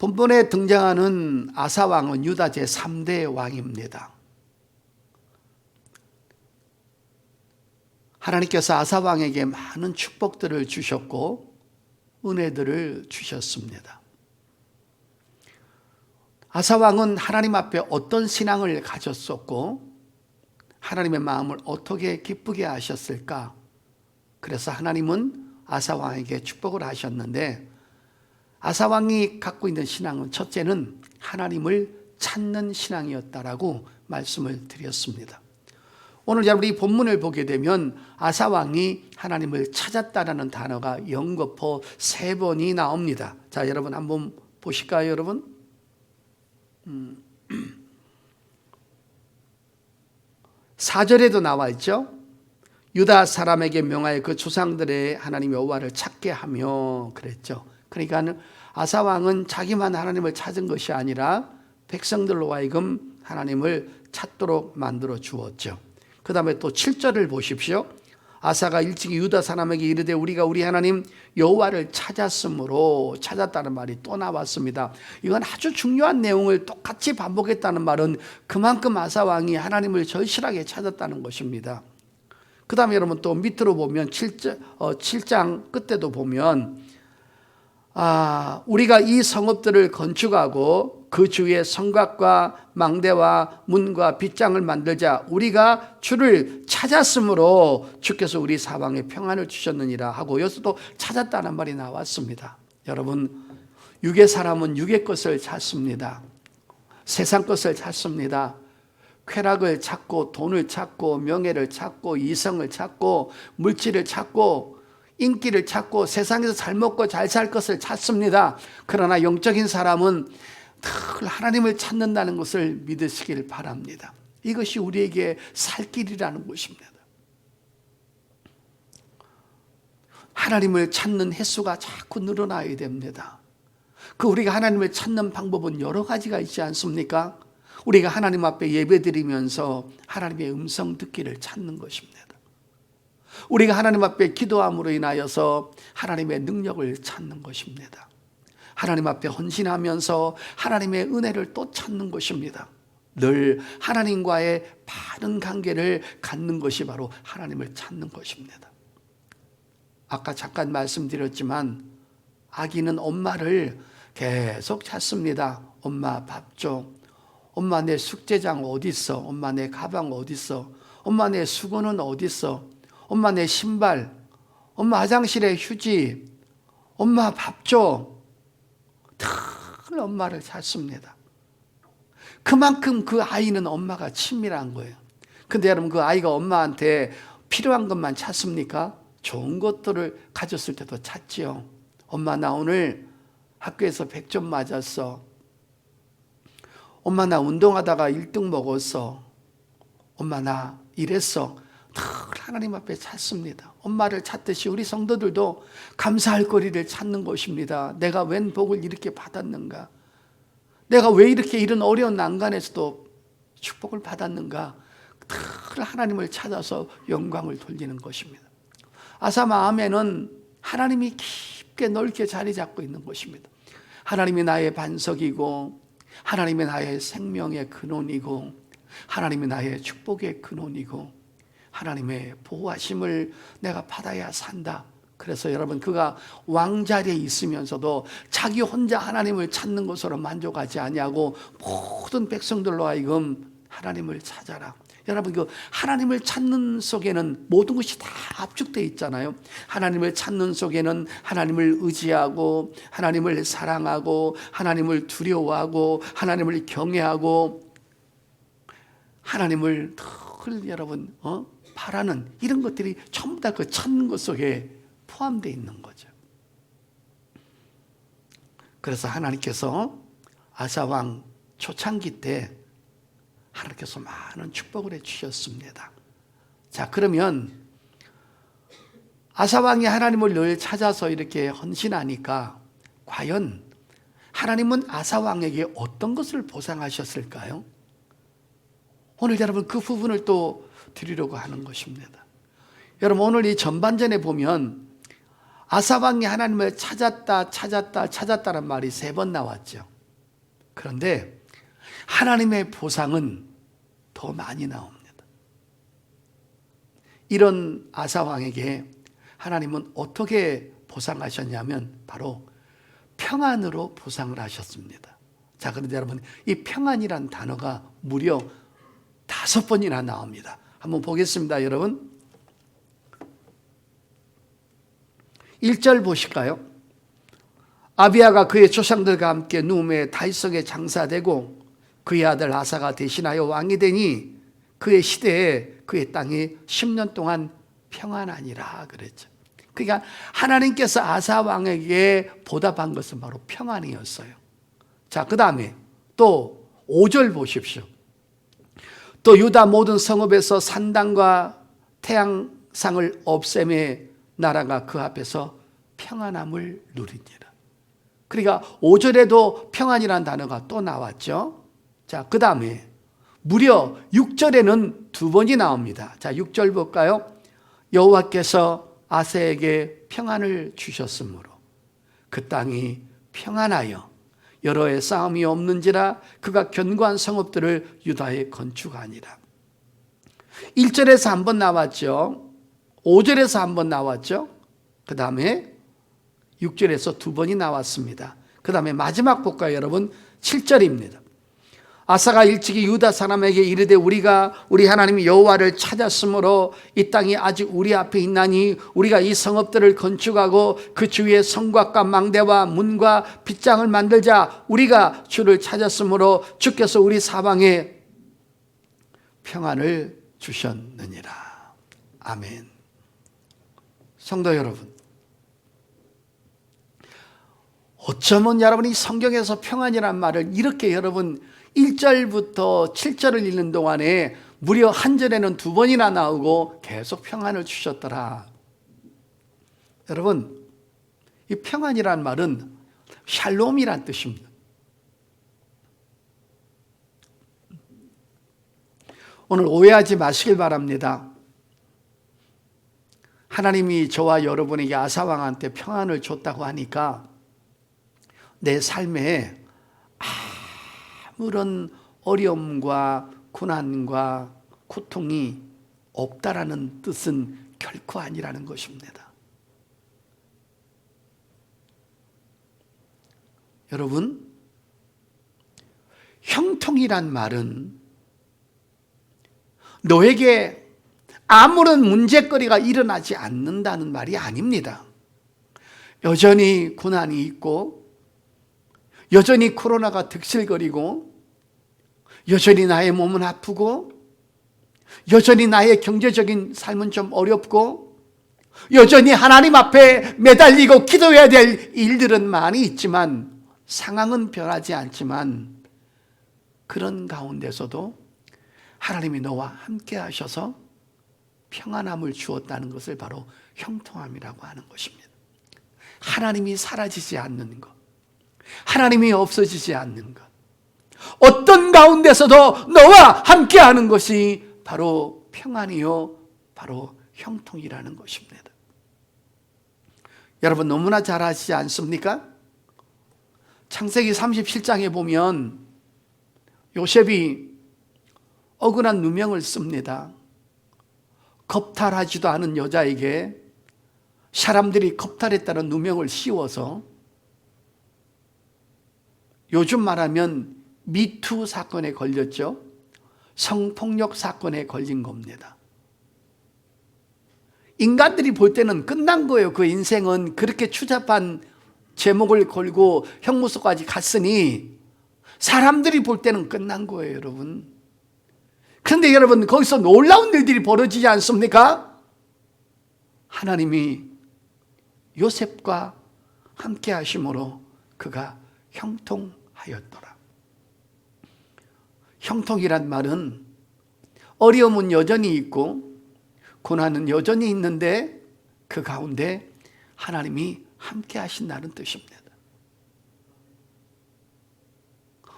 본문에 등장하는 아사 왕은 유다 제3대 왕입니다. 하나님께서 아사 왕에게 많은 축복들을 주셨고 은혜들을 주셨습니다. 아사 왕은 하나님 앞에 어떤 신앙을 가졌었고 하나님의 마음을 어떻게 기쁘게 하셨을까? 그래서 하나님은 아사 왕에게 축복을 하셨는데 아사 왕이 갖고 있는 신앙은 첫째는 하나님을 찾는 신앙이었다라고 말씀을 드렸습니다. 오늘 여러분 이 본문을 보게 되면 아사 왕이 하나님을 찾았다라는 단어가 연거푸 3번이 나옵니다. 자, 여러분 한번 보실까요, 여러분? 4절에도 나와 있죠. 유다 사람에게 명하여 그 조상들의 하나님 여호와를 찾게 하며 그랬죠. 그러니까 아사 왕은 자기만 하나님을 찾은 것이 아니라 백성들로 하여금 하나님을 찾도록 만들어 주었죠. 그 다음에 또 7절을 보십시오. 아사가 일찍이 유다 사람에게 이르되 우리가 우리 하나님 여호와를 찾았으므로, 찾았다는 말이 또 나왔습니다. 이건 아주 중요한 내용을 똑같이 반복했다는 말은 그만큼 아사 왕이 하나님을 절실하게 찾았다는 것입니다. 그 다음에 여러분 또 밑으로 보면 7장 끝에도 보면 우리가 이 성읍들을 건축하고 그 주위에 성곽과 망대와 문과 빗장을 만들자. 우리가 주를 찾았으므로 주께서 우리 사방에 평안을 주셨느니라 하고 여기서도 찾았다는 말이 나왔습니다. 여러분, 육의 사람은 육의 것을 찾습니다. 세상 것을 찾습니다. 쾌락을 찾고 돈을 찾고 명예를 찾고 이성을 찾고 물질을 찾고 인기를 찾고 세상에서 잘 먹고 잘 살 것을 찾습니다. 그러나 영적인 사람은 늘 하나님을 찾는다는 것을 믿으시길 바랍니다. 이것이 우리에게 살 길이라는 것입니다. 하나님을 찾는 횟수가 자꾸 늘어나야 됩니다. 우리가 하나님을 찾는 방법은 여러 가지가 있지 않습니까? 우리가 하나님 앞에 예배드리면서 하나님의 음성 듣기를 찾는 것입니다. 우리가 하나님 앞에 기도함으로 인하여서 하나님의 능력을 찾는 것입니다. 하나님 앞에 헌신하면서 하나님의 은혜를 또 찾는 것입니다. 늘 하나님과의 바른 관계를 갖는 것이 바로 하나님을 찾는 것입니다. 아까 잠깐 말씀드렸지만 아기는 엄마를 계속 찾습니다. 엄마 밥 줘. 엄마 내 숙제장 어디 있어? 엄마 내 가방 어디 있어? 엄마 내 수건은 어디 있어? 엄마 내 신발, 엄마 화장실에 휴지, 엄마 밥 줘. 늘 엄마를 찾습니다. 그만큼 그 아이는 엄마가 친밀한 거예요. 근데 여러분 그 아이가 엄마한테 필요한 것만 찾습니까? 좋은 것들을 가졌을 때도 찾지요. 엄마 나 오늘 학교에서 100점 맞았어. 엄마 나 운동하다가 1등 먹었어. 엄마 나 이랬어. 늘 하나님 앞에 찾습니다. 엄마를 찾듯이 우리 성도들도 감사할 거리를 찾는 것입니다. 내가 웬 복을 이렇게 받았는가? 내가 왜 이렇게 이런 어려운 난간에서도 축복을 받았는가? 늘 하나님을 찾아서 영광을 돌리는 것입니다. 아사 마음에는 하나님이 깊게 넓게 자리 잡고 있는 것입니다. 하나님이 나의 반석이고 하나님이 나의 생명의 근원이고 하나님이 나의 축복의 근원이고 하나님의 보호하심을 내가 받아야 산다. 그래서 여러분 그가 왕자리에 있으면서도 자기 혼자 하나님을 찾는 것으로 만족하지 아니하고 모든 백성들로 하여금 하나님을 찾아라. 여러분 그 하나님을 찾는 속에는 모든 것이 다 압축되어 있잖아요. 하나님을 찾는 속에는 하나님을 의지하고 하나님을 사랑하고 하나님을 두려워하고 하나님을 경외하고 하나님을 늘 여러분 바라는 이런 것들이 전부 다 그 찾는 것 속에 포함되어 있는 거죠. 그래서 하나님께서 아사 왕 초창기 때 하나님께서 많은 축복을 해주셨습니다. 자, 그러면 아사 왕이 하나님을 늘 찾아서 이렇게 헌신하니까 과연 하나님은 아사 왕에게 어떤 것을 보상하셨을까요? 오늘 여러분 그 부분을 또 드리려고 하는 것입니다. 여러분 오늘 이 전반전에 보면 아사 왕이 하나님을 찾았다는 말이 3번 나왔죠. 그런데 하나님의 보상은 더 많이 나옵니다. 이런 아사 왕에게 하나님은 어떻게 보상하셨냐면 바로 평안으로 보상을 하셨습니다. 자, 그런데 여러분, 이 평안이란 단어가 무려 5번이나 나옵니다. 한번 보겠습니다, 여러분. 1절 보실까요? 아비야가 그의 조상들과 함께 누움의 다윗성에 장사되고 그의 아들 아사가 대신하여 왕이 되니 그의 시대에 그의 땅이 10년 동안 평안하니라 그랬죠. 그러니까 하나님께서 아사 왕에게 보답한 것은 바로 평안이었어요. 자, 그 다음에 또 5절 보십시오. 또 유다 모든 성읍에서 산당과 태양상을 없애매 나라가 그 앞에서 평안함을 누리니라. 그러니까 5절에도 평안이라는 단어가 또 나왔죠. 자, 그 다음에 무려 6절에는 2번이 나옵니다. 자, 6절 볼까요? 여호와께서 아사에게 평안을 주셨으므로 그 땅이 평안하여 여러 해 싸움이 없는지라 그가 견고한 성읍들을 유다에 건축하니라. 1절에서 한 번 나왔죠. 5절에서 한 번 나왔죠. 그 다음에 6절에서 2번이 나왔습니다. 그 다음에 마지막 볼까요, 여러분? 7절입니다. 아사가 일찍이 유다 사람에게 이르되 우리가 우리 하나님 여호와를 찾았으므로 이 땅이 아직 우리 앞에 있나니 우리가 이 성읍들을 건축하고 그 주위에 성곽과 망대와 문과 빗장을 만들자. 우리가 주를 찾았으므로 주께서 우리 사방에 평안을 주셨느니라. 아멘. 성도 여러분, 어쩌면 여러분이 성경에서 평안이란 말을 이렇게 여러분 1절부터 7절을 읽는 동안에 무려 한 절에는 2번이나 나오고 계속 평안을 주셨더라. 여러분, 이 평안이란 말은 샬롬이란 뜻입니다. 오늘 오해하지 마시길 바랍니다. 하나님이 저와 여러분에게 아사왕한테 평안을 줬다고 하니까 내 삶에 아무런 어려움과 고난과 고통이 없다라는 뜻은 결코 아니라는 것입니다. 여러분, 형통이란 말은 너에게 아무런 문제거리가 일어나지 않는다는 말이 아닙니다. 여전히 고난이 있고 여전히 코로나가 득실거리고 여전히 나의 몸은 아프고 여전히 나의 경제적인 삶은 좀 어렵고 여전히 하나님 앞에 매달리고 기도해야 될 일들은 많이 있지만 상황은 변하지 않지만 그런 가운데서도 하나님이 너와 함께 하셔서 평안함을 주었다는 것을 바로 형통함이라고 하는 것입니다. 하나님이 사라지지 않는 것, 하나님이 없어지지 않는 것, 어떤 가운데서도 너와 함께 하는 것이 바로 평안이요, 바로 형통이라는 것입니다. 여러분 너무나 잘 아시지 않습니까? 창세기 37장에 보면 요셉이 억울한 누명을 씁니다. 겁탈하지도 않은 여자에게 사람들이 겁탈했다는 누명을 씌워서 요즘 말하면 미투 사건에 걸렸죠. 성폭력 사건에 걸린 겁니다. 인간들이 볼 때는 끝난 거예요. 그 인생은 그렇게 추잡한 제목을 걸고 형무소까지 갔으니 사람들이 볼 때는 끝난 거예요, 여러분. 그런데 여러분 거기서 놀라운 일들이 벌어지지 않습니까? 하나님이 요셉과 함께 하심으로 그가 형통하였더라. 형통이란 말은 어려움은 여전히 있고 고난은 여전히 있는데 그 가운데 하나님이 함께 하신다는 뜻입니다.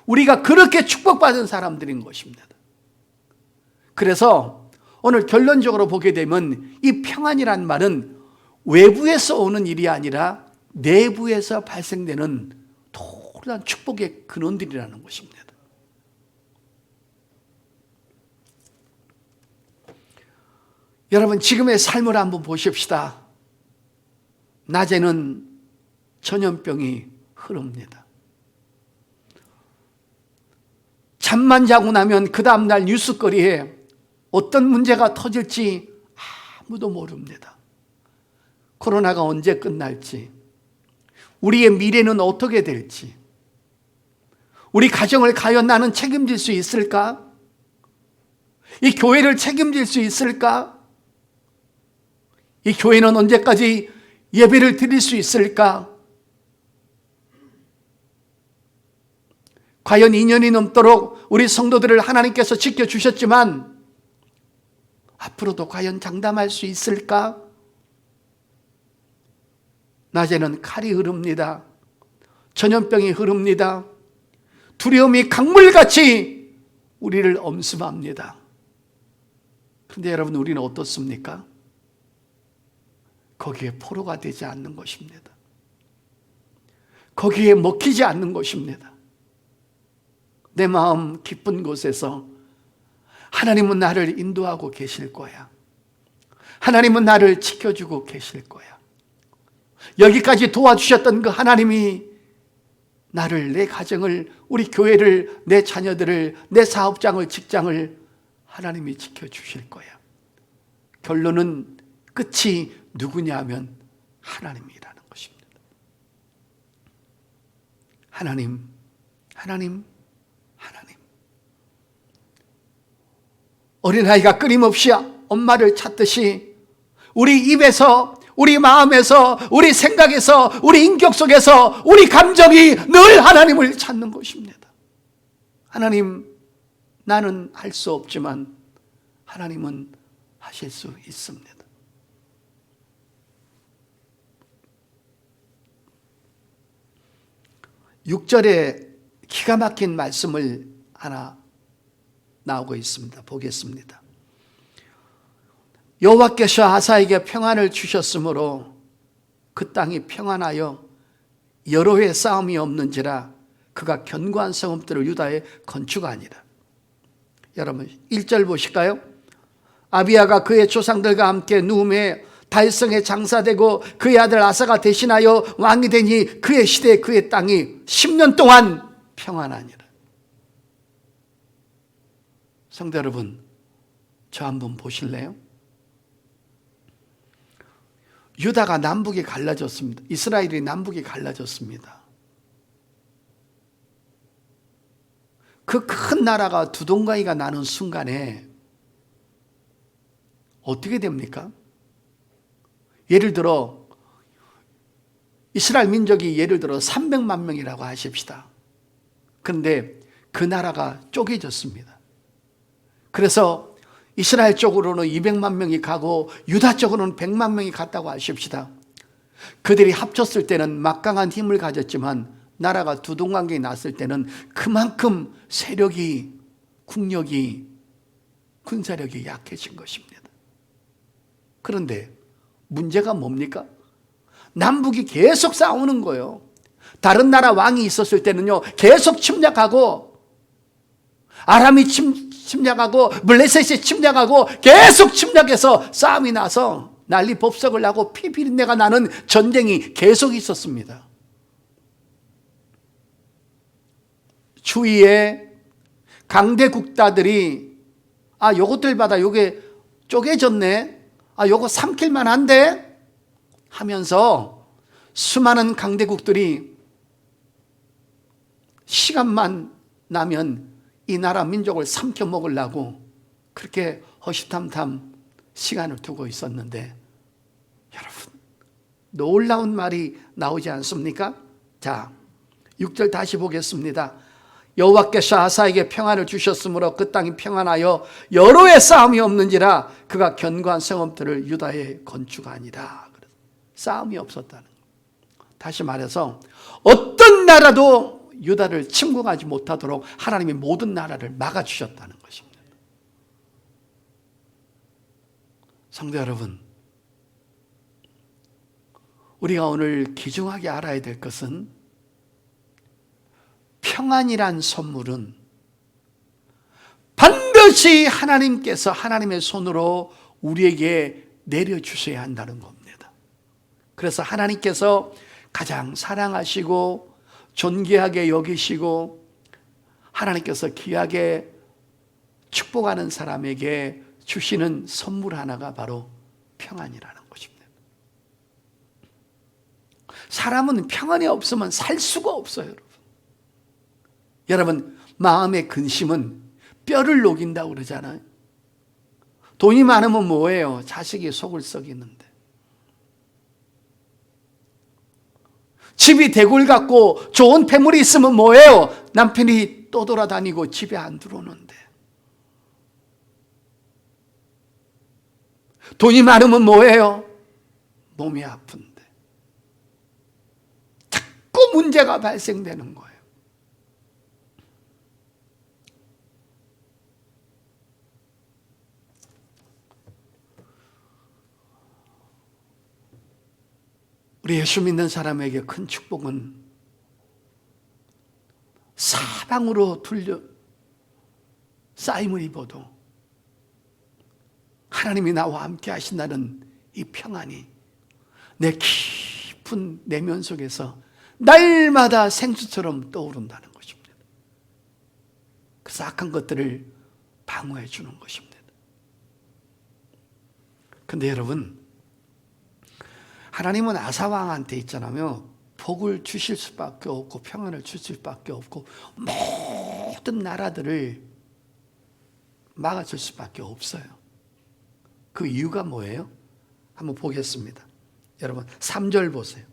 우리가 그렇게 축복받은 사람들인 것입니다. 그래서 오늘 결론적으로 보게 되면 이 평안이란 말은 외부에서 오는 일이 아니라 내부에서 발생되는 그러한 축복의 근원들이라는 것입니다. 여러분, 지금의 삶을 한번 보십시다. 낮에는 전염병이 흐릅니다. 잠만 자고 나면 그 다음날 뉴스거리에 어떤 문제가 터질지 아무도 모릅니다. 코로나가 언제 끝날지, 우리의 미래는 어떻게 될지, 우리 가정을 과연 나는 책임질 수 있을까? 이 교회를 책임질 수 있을까? 이 교회는 언제까지 예배를 드릴 수 있을까? 과연 2년이 넘도록 우리 성도들을 하나님께서 지켜주셨지만 앞으로도 과연 장담할 수 있을까? 낮에는 칼이 흐릅니다. 전염병이 흐릅니다. 두려움이 강물같이 우리를 엄습합니다. 그런데 여러분, 우리는 어떻습니까? 거기에 포로가 되지 않는 것입니다. 거기에 먹히지 않는 것입니다. 내 마음 깊은 곳에서 하나님은 나를 인도하고 계실 거야. 하나님은 나를 지켜주고 계실 거야. 여기까지 도와주셨던 그 하나님이 나를, 내 가정을, 우리 교회를, 내 자녀들을, 내 사업장을, 직장을 하나님이 지켜주실 거야. 결론은, 끝이 누구냐면 하나님이라는 것입니다. 하나님, 하나님, 하나님. 어린아이가 끊임없이 엄마를 찾듯이 우리 입에서, 우리 마음에서, 우리 생각에서, 우리 인격 속에서 우리 감정이 늘 하나님을 찾는 것입니다. 하나님, 나는 할 수 없지만 하나님은 하실 수 있습니다. 6절에 기가 막힌 말씀을 하나 나오고 있습니다. 보겠습니다. 여호와께서 아사에게 평안을 주셨으므로 그 땅이 평안하여 여러 해 싸움이 없는지라 그가 견고한 성읍들을 유다에 건축하니라. 여러분 1절 보실까요? 아비야가 그의 조상들과 함께 누움에 달성에 장사되고 그의 아들 아사가 대신하여 왕이 되니 그의 시대에 그의 땅이 10년 동안 평안하니라. 성도 여러분, 저 한번 보실래요? 유다가 남북이 갈라졌습니다. 이스라엘이 남북이 갈라졌습니다. 그 큰 나라가 두 동강이가 나는 순간에 어떻게 됩니까? 예를 들어 이스라엘 민족이 예를 들어 300만 명이라고 하십시다. 그런데 그 나라가 쪼개졌습니다. 그래서 이스라엘 쪽으로는 200만 명이 가고 유다 쪽으로는 100만 명이 갔다고 하십시다. 그들이 합쳤을 때는 막강한 힘을 가졌지만 나라가 두 동강이 났을 때는 그만큼 세력이, 국력이, 군사력이 약해진 것입니다. 그런데 문제가 뭡니까? 남북이 계속 싸우는 거예요. 다른 나라 왕이 있었을 때는요, 계속 침략하고 아람이 침략하고 블레셋이 침략하고 계속 침략해서 싸움이 나서 난리 법석을 나고 피 비린내가 나는 전쟁이 계속 있었습니다. 주위에 강대 국가들이 요것들 받아 요게 쪼개졌네, 요거 삼킬만 한데 하면서 수많은 강대국들이 시간만 나면 이 나라 민족을 삼켜 먹으려고 그렇게 허시탐탐 시간을 두고 있었는데, 여러분 놀라운 말이 나오지 않습니까? 자, 6절 다시 보겠습니다. 여호와께서 아사에게 평안을 주셨으므로 그 땅이 평안하여 여러 해 싸움이 없는지라 그가 견고한 성읍들을 유다에 건축하니라. 싸움이 없었다는 것. 다시 말해서 어떤 나라도 유다를 침공하지 못하도록 하나님이 모든 나라를 막아주셨다는 것입니다. 성도 여러분, 우리가 오늘 귀중하게 알아야 될 것은 평안이란 선물은 반드시 하나님께서 하나님의 손으로 우리에게 내려주셔야 한다는 겁니다. 그래서 하나님께서 가장 사랑하시고 존귀하게 여기시고 하나님께서 귀하게 축복하는 사람에게 주시는 선물 하나가 바로 평안이라는 것입니다. 사람은 평안이 없으면 살 수가 없어요, 여러분. 여러분, 마음의 근심은 뼈를 녹인다고 그러잖아요. 돈이 많으면 뭐예요? 자식이 속을 썩이는데. 집이 대굴 같고 좋은 패물이 있으면 뭐예요? 남편이 떠돌아다니고 집에 안 들어오는데. 돈이 많으면 뭐예요? 몸이 아픈데. 자꾸 문제가 발생되는 거예요. 우리 예수 믿는 사람에게 큰 축복은 사방으로 쌓임을 입어도 하나님이 나와 함께 하신다는 이 평안이 내 깊은 내면 속에서 날마다 생수처럼 떠오른다는 것입니다. 그래서 악한 것들을 방어해 주는 것입니다. 그런데 여러분, 하나님은 아사왕한테 있잖아요. 복을 주실 수밖에 없고 평안을 주실 수밖에 없고 모든 나라들을 막아줄 수밖에 없어요. 그 이유가 뭐예요? 한번 보겠습니다. 여러분 3절 보세요.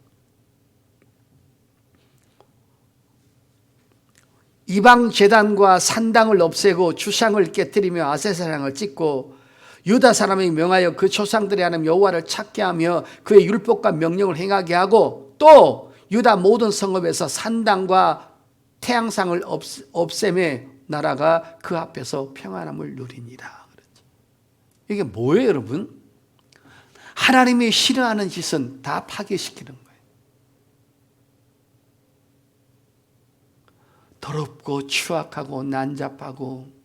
이방 제단과 산당을 없애고 주상을 깨뜨리며 아세사랑을 찢고 유다 사람이 명하여 그 조상들의 하나님 여호와를 찾게 하며 그의 율법과 명령을 행하게 하고 또 유다 모든 성읍에서 산당과 태양상을 없애매 나라가 그 앞에서 평안함을 누리니라. 이게 뭐예요, 여러분? 하나님이 싫어하는 짓은 다 파괴시키는 거예요. 더럽고 추악하고 난잡하고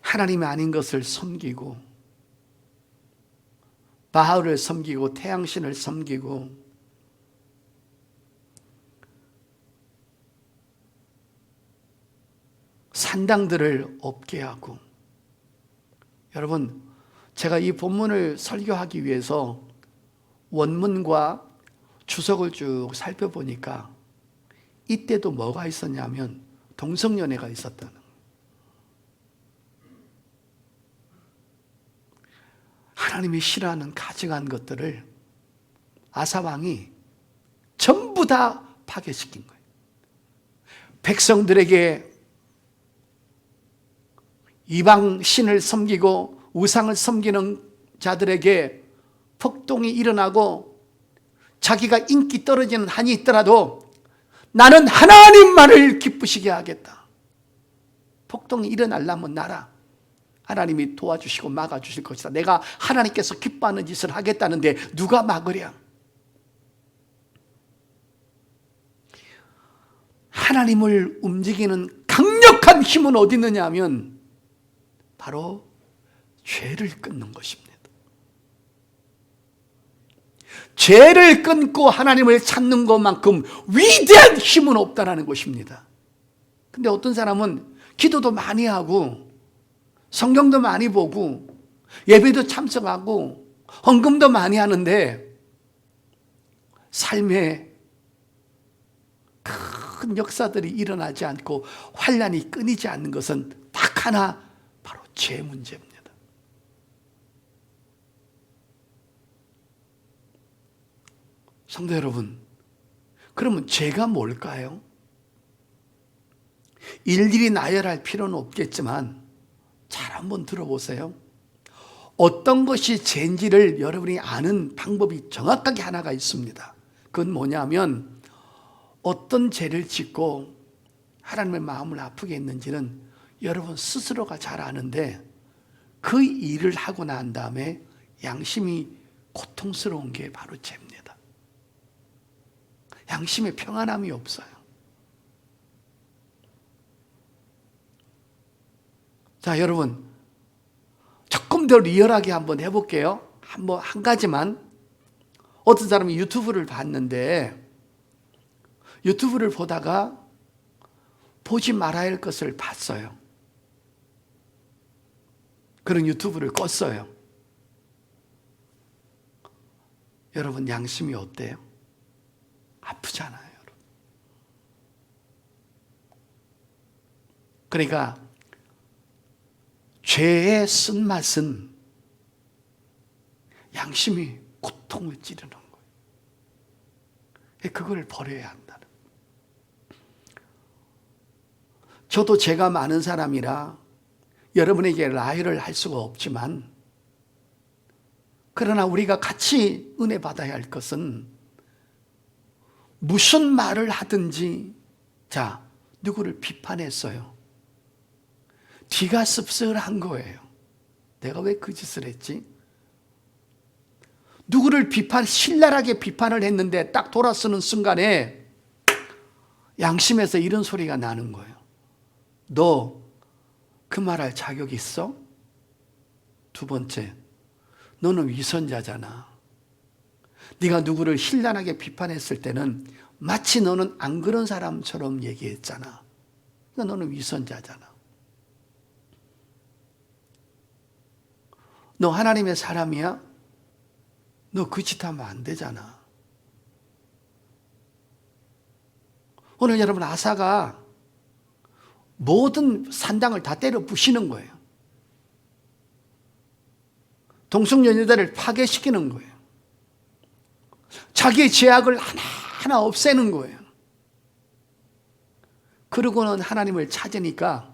하나님이 아닌 것을 섬기고 바알을 섬기고 태양신을 섬기고 산당들을 없게 하고. 여러분, 제가 이 본문을 설교하기 위해서 원문과 주석을 쭉 살펴보니까 이때도 뭐가 있었냐면 동성연애가 있었다는 거예요. 하나님이 싫어하는 가증한 것들을 아사왕이 전부 다 파괴시킨 거예요. 백성들에게 이방 신을 섬기고 우상을 섬기는 자들에게 폭동이 일어나고 자기가 인기 떨어지는 한이 있더라도 나는 하나님만을 기쁘시게 하겠다. 폭동이 일어나려면 나라 하나님이 도와주시고 막아주실 것이다. 내가 하나님께서 기뻐하는 짓을 하겠다는데 누가 막으랴? 하나님을 움직이는 강력한 힘은 어디 있느냐 하면 바로 죄를 끊는 것입니다. 죄를 끊고 하나님을 찾는 것만큼 위대한 힘은 없다는 것입니다. 근데 어떤 사람은 기도도 많이 하고 성경도 많이 보고 예배도 참석하고 헌금도 많이 하는데 삶에 큰 역사들이 일어나지 않고 환난이 끊이지 않는 것은 딱 하나, 바로 죄 문제입니다. 성도 여러분, 그러면 죄가 뭘까요? 일일이 나열할 필요는 없겠지만 잘 한번 들어보세요. 어떤 것이 죄인지를 여러분이 아는 방법이 정확하게 하나가 있습니다. 그건 뭐냐면 어떤 죄를 짓고 하나님의 마음을 아프게 했는지는 여러분 스스로가 잘 아는데 그 일을 하고 난 다음에 양심이 고통스러운 게 바로 죄입니다. 양심에 평안함이 없어요. 자, 여러분, 조금 더 리얼하게 한번 해볼게요. 한 가지만. 어떤 사람이 유튜브를 봤는데, 유튜브를 보다가 보지 말아야 할 것을 봤어요. 그런 유튜브를 껐어요. 여러분, 양심이 어때요? 아프잖아요, 여러분. 그러니까 죄의 쓴맛은 양심이 고통을 찌르는 거예요. 그걸 버려야 한다는. 저도 죄가 많은 사람이라 여러분에게 라이를 할 수가 없지만, 그러나 우리가 같이 은혜 받아야 할 것은 무슨 말을 하든지, 자, 누구를 비판했어요. 뒤가 씁쓸한 거예요. 내가 왜 그 짓을 했지? 누구를 신랄하게 비판을 했는데 딱 돌아서는 순간에 양심에서 이런 소리가 나는 거예요. 너 그 말할 자격 있어? 두 번째, 너는 위선자잖아. 네가 누구를 신랄하게 비판했을 때는 마치 너는 안 그런 사람처럼 얘기했잖아. 그러니까 너는 위선자잖아. 너 하나님의 사람이야? 너 그 짓 하면 안 되잖아. 오늘 여러분, 아사가 모든 산당을 다 때려 부시는 거예요. 동성연애자를 파괴시키는 거예요. 자기의 죄악을 하나하나 없애는 거예요. 그러고는 하나님을 찾으니까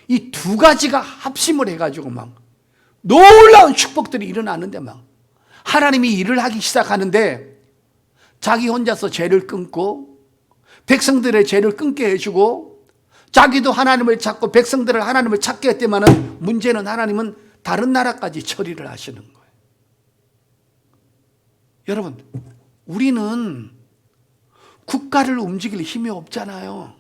이 두 가지가 합심을 해가지고 막 놀라운 축복들이 일어나는데, 막 하나님이 일을 하기 시작하는데 자기 혼자서 죄를 끊고 백성들의 죄를 끊게 해주고, 자기도 하나님을 찾고 백성들을 하나님을 찾게 했지만은 문제는 하나님은 다른 나라까지 처리를 하시는 거예요. 여러분, 우리는 국가를 움직일 힘이 없잖아요.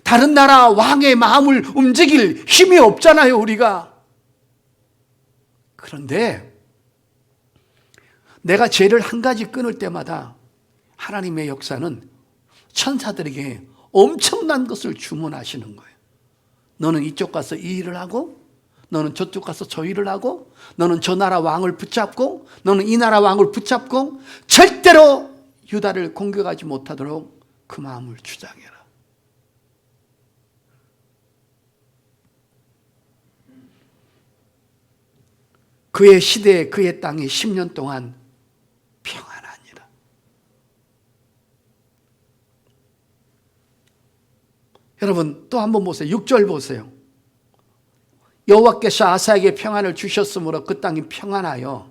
다른 나라 왕의 마음을 움직일 힘이 없잖아요, 우리가. 그런데 내가 죄를 한 가지 끊을 때마다 하나님의 역사는 천사들에게 엄청난 것을 주문하시는 거예요. 너는 이쪽 가서 이 일을 하고, 너는 저쪽 가서 저 일을 하고, 너는 저 나라 왕을 붙잡고, 너는 이 나라 왕을 붙잡고, 절대로 유다를 공격하지 못하도록 그 마음을 주장해라. 그의 시대에 그의 땅이 10년 동안 평안하니라. 여러분, 또 한번 보세요. 6절 보세요. 여호와께서 아사에게 평안을 주셨으므로 그 땅이 평안하여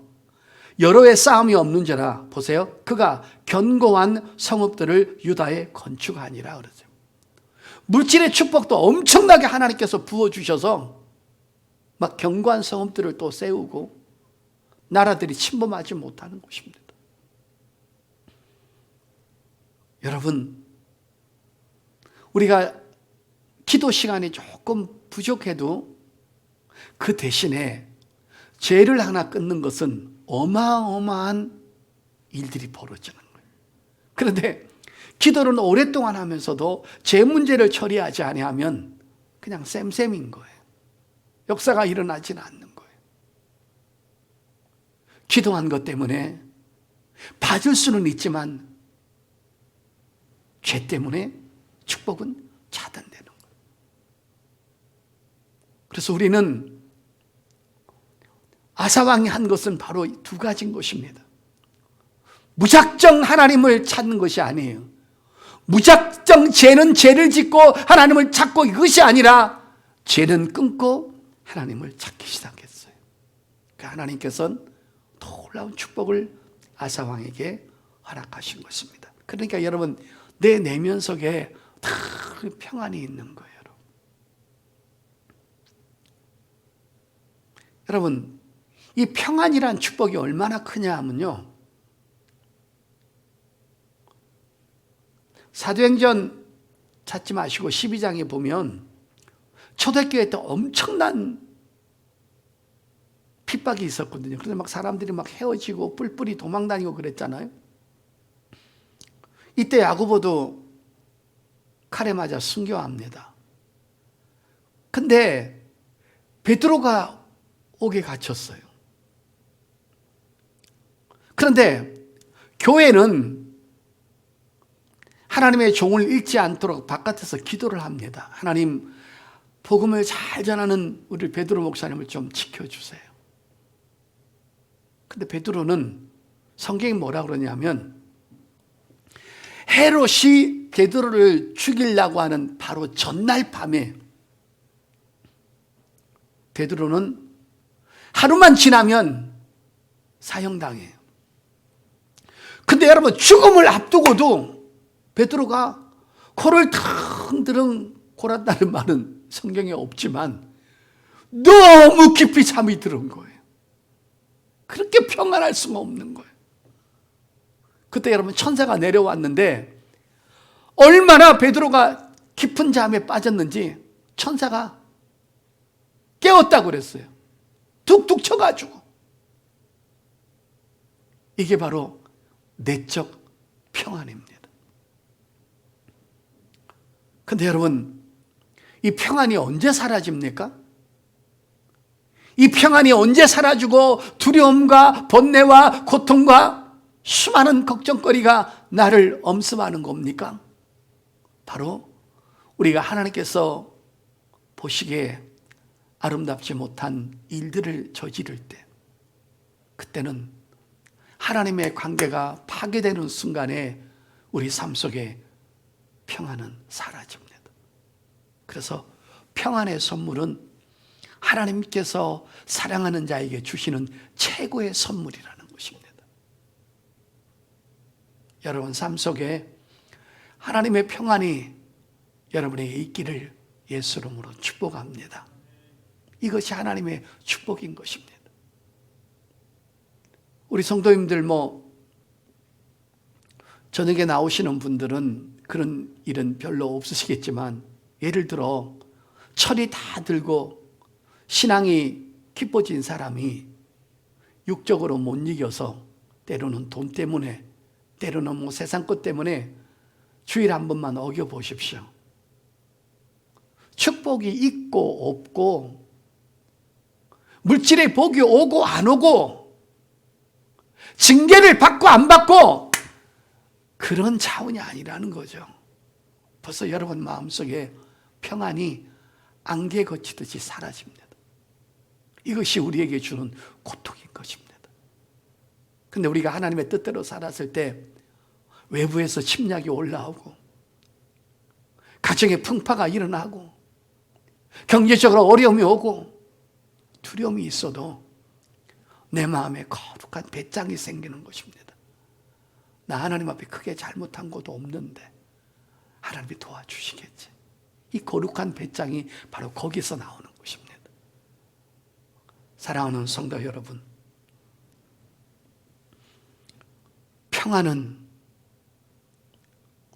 여러 해 싸움이 없는지라. 보세요. 그가 견고한 성읍들을 유다에 건축하니라 그러죠. 물질의 축복도 엄청나게 하나님께서 부어주셔서 막 견고한 성읍들을 또 세우고 나라들이 침범하지 못하는 곳입니다. 여러분, 우리가 기도 시간이 조금 부족해도 그 대신에 죄를 하나 끊는 것은 어마어마한 일들이 벌어지는 거예요. 그런데 기도를 오랫동안 하면서도 죄 문제를 처리하지 아니하면 그냥 쌤쌤인 거예요. 역사가 일어나지는 않는 거예요. 기도한 것 때문에 받을 수는 있지만 죄 때문에 축복은 차단되는 거예요. 그래서 우리는 아사왕이 한 것은 바로 두 가지인 것입니다. 무작정 하나님을 찾는 것이 아니에요. 무작정 죄는 죄를 짓고 하나님을 찾고 이것이 아니라 죄는 끊고 하나님을 찾기 시작했어요. 그 하나님께서는 놀라운 축복을 아사왕에게 허락하신 것입니다. 그러니까 여러분, 내 내면 속에 다 평안이 있는 거예요. 여러분, 이 평안이란 축복이 얼마나 크냐 하면요, 사도행전 찾지 마시고 12장에 보면 초대교회 때 엄청난 핍박이 있었거든요. 그래서 막 사람들이 막 헤어지고 뿔뿔이 도망다니고 그랬잖아요. 이때 야고보도 칼에 맞아 순교합니다. 근데 베드로가 옥에 갇혔어요. 그런데 교회는 하나님의 종을 잃지 않도록 바깥에서 기도를 합니다. 하나님, 복음을 잘 전하는 우리 베드로 목사님을 좀 지켜주세요. 근데 베드로는 성경이 뭐라 그러냐면 헤롯이 베드로를 죽이려고 하는 바로 전날 밤에 베드로는 하루만 지나면 사형당해요. 근데 여러분, 죽음을 앞두고도 베드로가 코를 텅드렁 골았다는 말은 성경에 없지만 너무 깊이 잠이 들은 거예요. 그렇게 평안할 수가 없는 거예요. 그때 여러분, 천사가 내려왔는데 얼마나 베드로가 깊은 잠에 빠졌는지 천사가 깨웠다고 그랬어요. 툭툭 쳐가지고. 이게 바로 내적 평안입니다. 근데 여러분, 이 평안이 언제 사라집니까? 이 평안이 언제 사라지고 두려움과 번뇌와 고통과 수많은 걱정거리가 나를 엄습하는 겁니까? 바로 우리가 하나님께서 보시기에 아름답지 못한 일들을 저지를 때, 그때는 하나님의 관계가 파괴되는 순간에 우리 삶 속에 평안은 사라집니다. 그래서 평안의 선물은 하나님께서 사랑하는 자에게 주시는 최고의 선물이라는 것입니다. 여러분 삶 속에 하나님의 평안이 여러분에게 있기를 예수 이름으로 축복합니다. 이것이 하나님의 축복인 것입니다. 우리 성도님들 저녁에 나오시는 분들은 그런 일은 별로 없으시겠지만, 예를 들어 철이 다 들고 신앙이 깊어진 사람이 육적으로 못 이겨서 때로는 돈 때문에, 때로는 세상 것 때문에 주일 한 번만 어겨보십시오. 축복이 있고 없고, 물질의 복이 오고 안 오고, 징계를 받고 안 받고, 그런 차원이 아니라는 거죠. 벌써 여러분 마음속에 평안이 안개 거치듯이 사라집니다. 이것이 우리에게 주는 고통인 것입니다. 근데 우리가 하나님의 뜻대로 살았을 때 외부에서 침략이 올라오고, 가정에 풍파가 일어나고, 경제적으로 어려움이 오고, 두려움이 있어도 내 마음에 거룩한 배짱이 생기는 것입니다. 나 하나님 앞에 크게 잘못한 것도 없는데 하나님이 도와주시겠지. 이 거룩한 배짱이 바로 거기서 나오는 것입니다. 사랑하는 성도 여러분, 평안은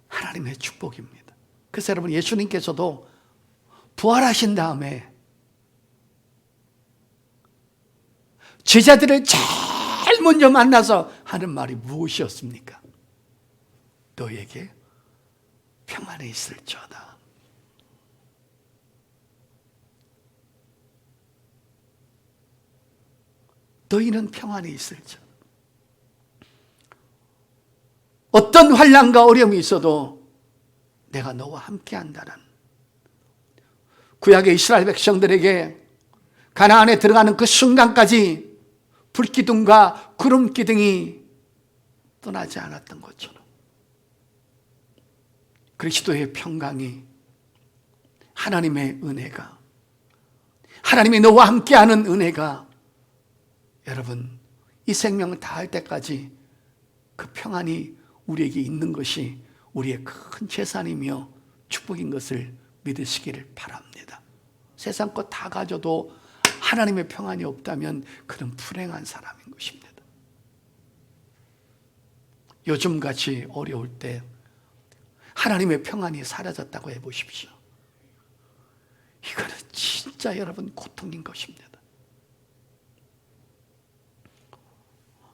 하나님의 축복입니다. 그래서 여러분, 예수님께서도 부활하신 다음에 제자들을 제일 먼저 만나서 하는 말이 무엇이었습니까? 너에게 평안이 있을지어다. 너희는 평안이 있을지어다. 어떤 환난과 어려움이 있어도 내가 너와 함께 한다는, 구약의 이스라엘 백성들에게 가나안에 들어가는 그 순간까지 불기둥과 구름기둥이 떠나지 않았던 것처럼, 그리스도의 평강이, 하나님의 은혜가, 하나님이 너와 함께하는 은혜가 여러분 이 생명을 다할 때까지 그 평안이 우리에게 있는 것이 우리의 큰 재산이며 축복인 것을 믿으시기를 바랍니다. 세상 것 다 가져도 하나님의 평안이 없다면 그는 불행한 사람인 것입니다. 요즘같이 어려울 때 하나님의 평안이 사라졌다고 해보십시오. 이거는 진짜 여러분 고통인 것입니다.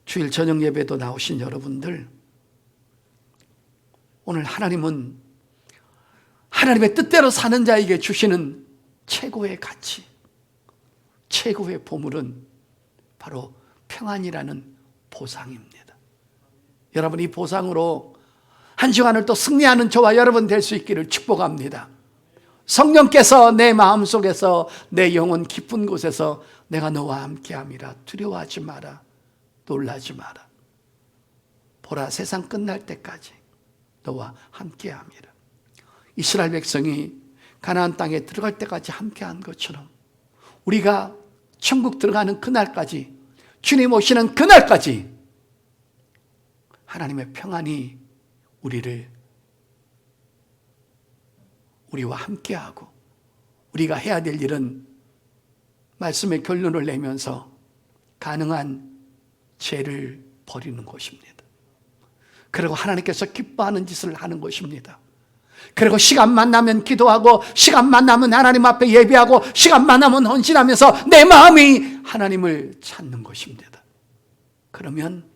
주일 저녁 예배도 나오신 여러분들, 오늘 하나님은 하나님의 뜻대로 사는 자에게 주시는 최고의 가치, 최고의 보물은 바로 평안이라는 보상입니다. 여러분, 이 보상으로 한 주간을 또 승리하는 저와 여러분 될 수 있기를 축복합니다. 성령께서 내 마음속에서 내 영혼 깊은 곳에서 내가 너와 함께함이라. 두려워하지 마라. 놀라지 마라. 보라, 세상 끝날 때까지 너와 함께함이라. 이스라엘 백성이 가나안 땅에 들어갈 때까지 함께한 것처럼 우리가 천국 들어가는 그날까지, 주님 오시는 그날까지 하나님의 평안이 우리와 함께하고, 우리가 해야 될 일은 말씀의 결론을 내면서 가능한 죄를 버리는 것입니다. 그리고 하나님께서 기뻐하는 짓을 하는 것입니다. 그리고 시간만 나면 기도하고, 시간만 나면 하나님 앞에 예배하고, 시간만 나면 헌신하면서 내 마음이 하나님을 찾는 것입니다. 그러면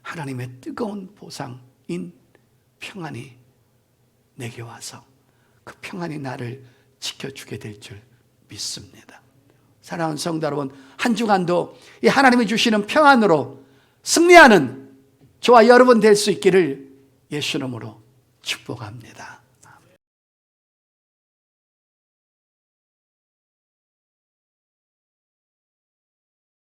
하나님의 뜨거운 보상인 평안이 내게 와서 그 평안이 나를 지켜주게 될 줄 믿습니다. 사랑하는 성도 여러분, 한 주간도 이 하나님이 주시는 평안으로 승리하는 저와 여러분 될 수 있기를 예수 이름으로 축복합니다.